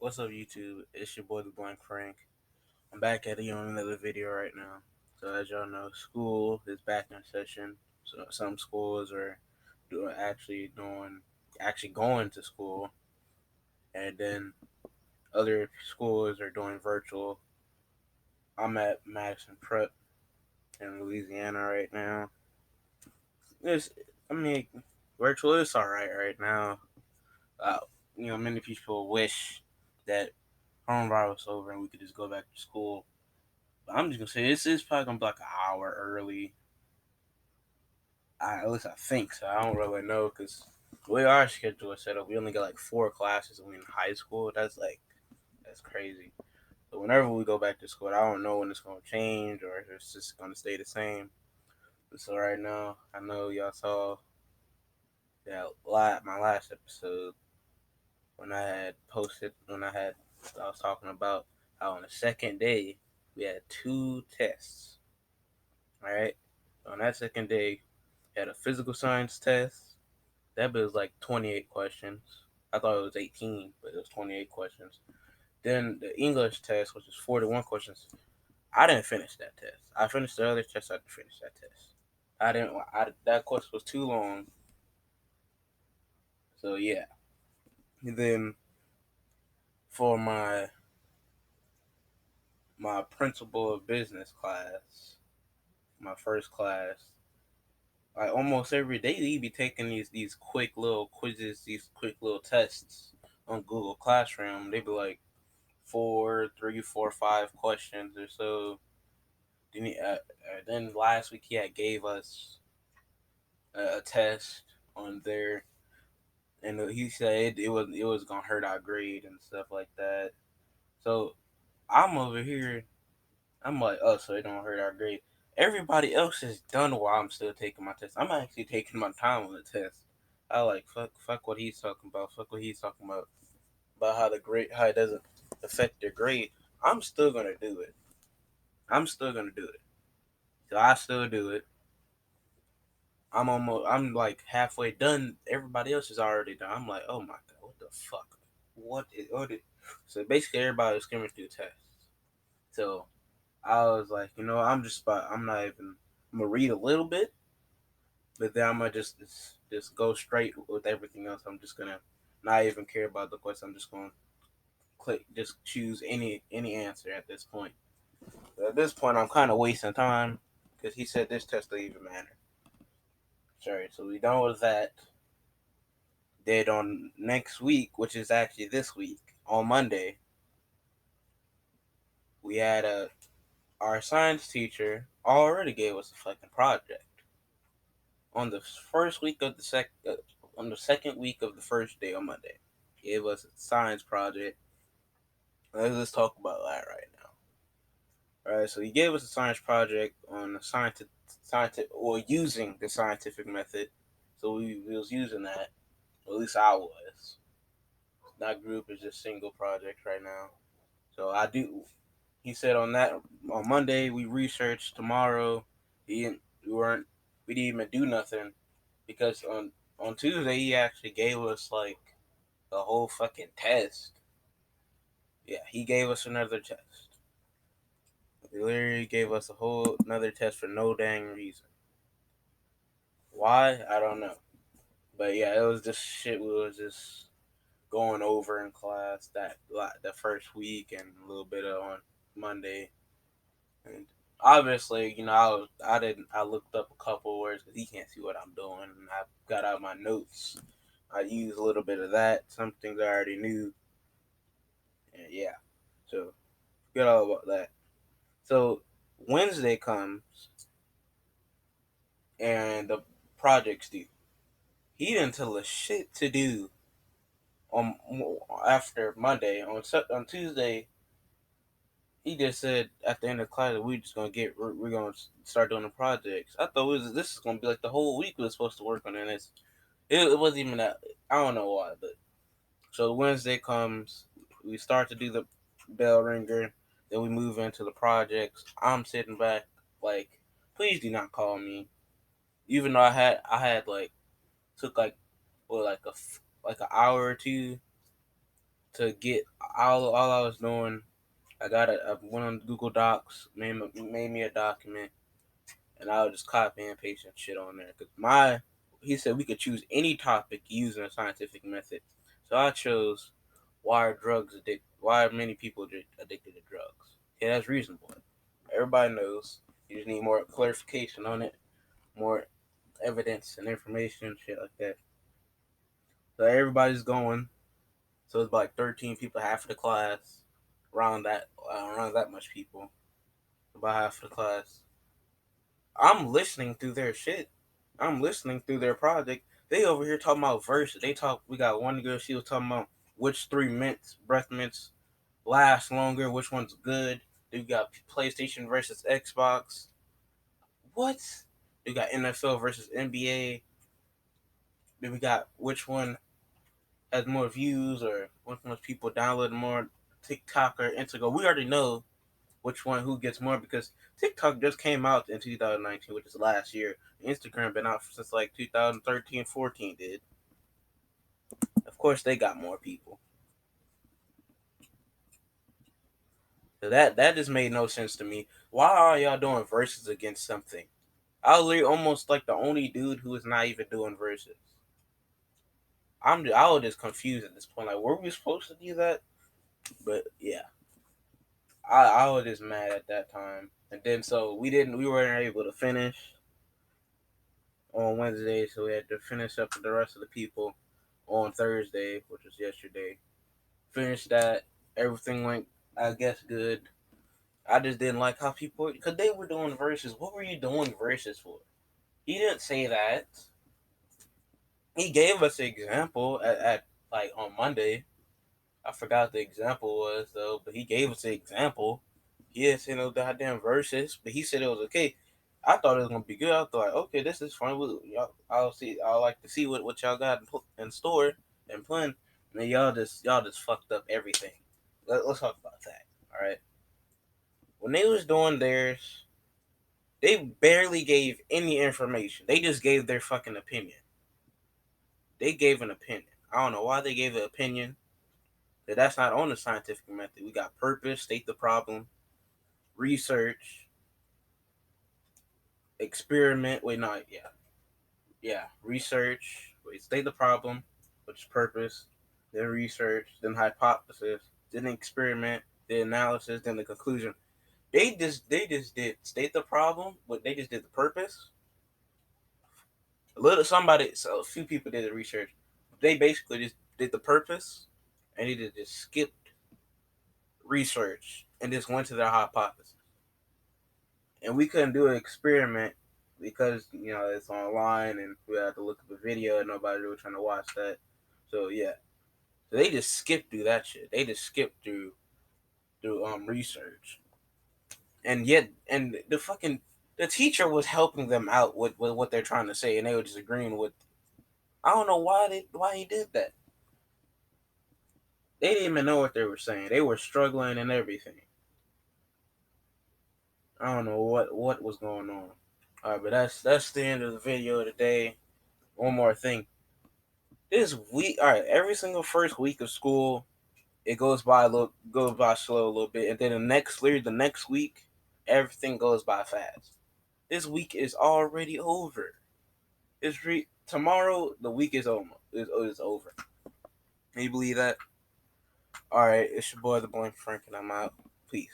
What's up, YouTube? It's your boy, the Blank Frank. I'm back at you on another video right now. So, as y'all know, school is back in session. So, some schools are actually going to school, and then other schools are doing virtual. I'm at Madison Prep in Louisiana right now. It's, I mean, virtual is alright right now. Uh, many people wish that coronavirus was over and we could just go back to school. I'm just gonna say it's probably gonna be like an hour early. At least I think so. I don't really know because the way our schedule is set up, we only got like 4 classes when in high school. That's crazy. So whenever we go back to school, I don't know when it's gonna change or if it's just gonna stay the same. So right now, I know y'all saw my last episode when I was talking about how on the second day we had 2 tests. All right, on that second day had a physical science test. That bit was like 28 questions. I thought it was 18, but it was 28 questions. Then the English test, which is 41 questions. I didn't finish that test. I finished the other test. I didn't finish that test. I didn't. That course was too long. So yeah. And then for my principal of business class, my first class, like almost every day they be taking these quick little quizzes, these quick little tests on Google Classroom. They be like 5 questions or so. Then last week he had gave us a test on there, and he said it was gonna hurt our grade and stuff like that. So I'm over here. I'm like, oh, so it don't hurt our grade. Everybody else is done while I'm still taking my test. I'm actually taking my time on the test. I like fuck what he's talking about. Fuck what he's talking about how it doesn't affect their grade. I'm still gonna do it. I'm still gonna do it. So I still do it. I'm like halfway done. Everybody else is already done. I'm like, oh my god, what the fuck? What? So basically, everybody was skimming through tests. So I was like, I'm not even. I'm gonna read a little bit, but then I'm gonna just go straight with everything else. I'm just gonna not even care about the question. I'm just gonna just choose any answer at this point. At this point, I'm kind of wasting time because he said this test doesn't even matter. Sorry, so we done with that. Then on next week, which is actually this week, on Monday, we had our science teacher already gave us a fucking project on the first week of on the second week of the first day on Monday. Gave us a science project. Let's just talk about that right now. All right, so he gave us a science project on the scientific or using the scientific method. So we was using that. Or at least I was. That group is just single projects right now. So I do. He said on Monday we researched. Tomorrow we weren't we didn't even do nothing because on Tuesday he actually gave us like a whole fucking test. Yeah, he gave us another test. He literally gave us a whole another test for no dang reason. Why? I don't know. But yeah, it was just shit we was just going over in class that the first week and a little bit on Monday. And obviously, I looked up a couple words because he can't see what I'm doing, and I got out my notes. I used a little bit of that, some things I already knew, and yeah. So forget all about that. So Wednesday comes and the project's due. He didn't tell us shit to do on after Monday. On Tuesday, he just said at the end of the class that we're gonna start doing the projects. I thought this is gonna be like the whole week we were supposed to work on it. It wasn't even that. I don't know why, but so Wednesday comes, we start to do the bell ringer, then we move into the projects. I'm sitting back like, please do not call me, even though I had like took like like an hour or two to get all I was doing, I went on Google Docs, made me a document, and I was just copy and pasting shit on there. Cause he said we could choose any topic using a scientific method, so I chose why are many people addicted to drugs. Yeah, that's reasonable. Everybody knows. You just need more clarification on it, more evidence and information, shit like that. So everybody's going. So it's like 13 people, half of the class, around that much people, about half of the class. I'm listening through their shit. I'm listening through their project. They over here talking about verses. We got one girl, she was talking about which breath mints last longer, which one's good. They got PlayStation versus Xbox. What? We got NFL versus NBA. Then we got which one has more views or which one's people download more, TikTok or Instagram. We already know which one who gets more because TikTok just came out in 2019, which is last year. Instagram been out since like 2013, 14 did. Of course, they got more people. So that just made no sense to me. Why are y'all doing verses against something? I was literally almost like the only dude who is not even doing verses. I was just confused at this point. Like, were we supposed to do that? But yeah, I was just mad at that time. And then so we weren't able to finish on Wednesday, so we had to finish up with the rest of the people on Thursday, which was yesterday. Finished that. Everything went, I guess, good. I just didn't like how people, because they were doing verses. What were you doing verses for? He didn't say that. He gave us an example at like on Monday. I forgot what the example was though, but he gave us an example. He didn't say no goddamn verses, but he said it was okay. I thought it was gonna be good. I thought, okay, this is fun. I'll like to see what y'all got in store and plan. And then y'all just fucked up everything. Let's talk about that. All right. When they was doing theirs, they barely gave any information. They just gave their fucking opinion. They gave an opinion. I don't know why they gave an opinion. That's not on the scientific method. We got purpose, state the problem, research, experiment. Wait, no, yeah, research. Wait, state the problem, which is purpose, then research, then hypothesis, then experiment, then analysis, then the conclusion. They just did state the problem, but they just did the purpose. So a few people did the research. They basically just did the purpose, and they just skipped research and just went to their hypothesis. And we couldn't do an experiment because it's online and we had to look up a video and nobody was trying to watch that. So yeah, so they just skipped through that shit. They just skipped through research, and yet the teacher was helping them out with what they're trying to say, and they were just agreeing with. I don't know why he did that. They didn't even know what they were saying. They were struggling and everything. I don't know what was going on. All right, but that's the end of the video today. One more thing. This week, all right, every single first week of school, it goes by slow a little bit, and then the next week, everything goes by fast. This week is already over. Tomorrow. The week is over. Can you believe that? All right, it's your boy, the Blank Frank, and I'm out. Peace.